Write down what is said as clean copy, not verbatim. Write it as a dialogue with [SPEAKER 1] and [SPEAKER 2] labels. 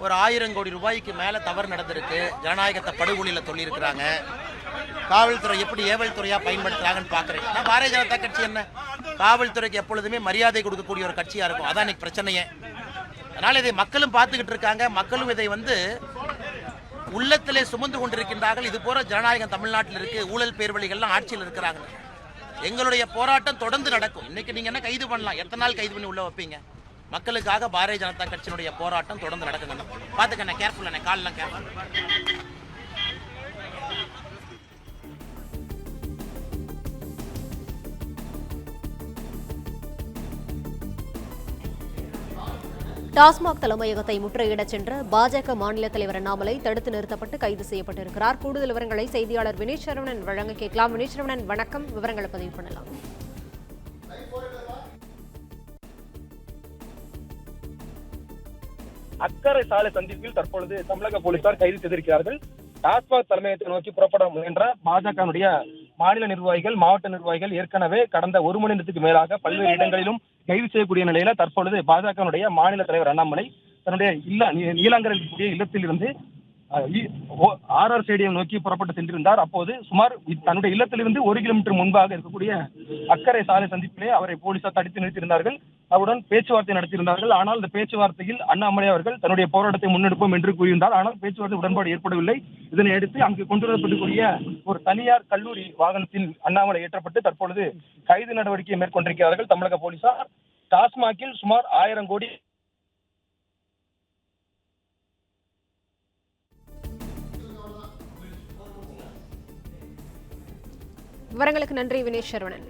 [SPEAKER 1] ஒரு 1000 கோடி ரூபாய்க்கு மேல தவறு நடந்திருக்கு. ஜனநாயகத்தை படுகொலியில சொல்லியிருக்கிறாங்க. காவல்துறை எப்படி ஏவல் துறையா பயன்படுத்துறாங்கன்னு பாக்குறேன். நான் பாரதிய ஜனதா கட்சி என்ன காவல்துறைக்கு எப்பொழுதுமே மரியாதை கொடுக்கக்கூடிய ஒரு கட்சியா இருக்கும். அதான் இன்னைக்கு பிரச்சனையே. அதனால இதை மக்களும் பார்த்துக்கிட்டு இருக்காங்க. மக்களும் இதை உள்ளத்திலே சுமந்து கொண்டிருக்கின்றார்கள். இது போற ஜனநாயகம் தமிழ்நாட்டில் இருக்கு. ஊழல் பேர்வழிகள்லாம் ஆட்சியில் இருக்கிறாங்க. எங்களுடைய போராட்டம் தொடர்ந்து நடக்கும். இன்னைக்கு நீங்க என்ன கைது பண்ணலாம், எத்தனை நாள் கைது பண்ணி உள்ள வைப்பீங்க? மக்களுக்காக பாரதிய ஜனதா கட்சியினுடைய போராட்டம் தொடர்ந்து நடக்குங்க. பாத்துக்கண்ணே, கேர்ஃபுல் அண்ணே, கால்லாம் கேர்ஃபுல்.
[SPEAKER 2] டாஸ்மாக் தலைமையகத்தை முற்றுகையிடச் சென்ற பாஜக மாநில தலைவர் அண்ணாமலை தடுத்து நிறுத்தப்பட்டு கைது செய்யப்பட்டிருக்கிறார். கூடுதல் விவரங்களை செய்தியாளர் வினீத் சரவணன் வழங்க கேட்கலாம். வினீத் சரவணன், வணக்கம். விவரங்களை பதிவு பண்ணலாம்.
[SPEAKER 3] அக்கரை சாலை சந்திப்பில் தற்பொழுது தமிழக போலீசார் கைது செய்திருக்கிறார்கள். டாஸ்மாக் தலைமையகத்தை நோக்கி புறப்பட முயன்ற பாஜகவுடைய மாநில நிர்வாகிகள், மாவட்ட நிர்வாகிகள் ஏற்கனவே கடந்த 1 மணி நேரத்துக்கு மேலாக பல்வேறு இடங்களிலும் கைது செய்யக்கூடிய நிலையில தற்பொழுது பாஜகவுடைய மாநில தலைவர் அண்ணாமலை தன்னுடைய நீலாங்கரையில் இருக்கக்கூடிய இல்லத்தில் இருந்து RR ஸ்டேடியம் நோக்கி புறப்பட்டு சென்றிருந்தார். அப்போது சுமார் தன்னுடைய இல்லத்திலிருந்து 1 கிலோமீட்டர் முன்பாக இருக்கக்கூடிய அக்கரை சாலை சந்திப்பிலே அவரை போலீசார் தடுத்து நிறுத்தியிருந்தார்கள். அவருடன் பேச்சுவார்த்தை நடத்தியிருந்தார்கள். ஆனால் இந்த பேச்சுவார்த்தையில் அண்ணாமலை அவர்கள் தன்னுடைய போராட்டத்தை முன்னெடுப்போம் என்று கூறியிருந்தார். ஆனால் பேச்சுவார்த்தை உடன்பாடு ஏற்படவில்லை. இதனை அடுத்து அங்கு கொண்டு வரப்படக்கூடிய ஒரு தனியார் கல்லூரி வாகனத்தில் அண்ணாமலை ஏற்றப்பட்டு தற்பொழுது கைது நடவடிக்கையை மேற்கொண்டிருக்கிறார்கள் தமிழக போலீசார். டாஸ்மாகில் சுமார் 1000 கோடி
[SPEAKER 2] விவரங்களுக்கு நன்றி வினேஷ் சரவணன்.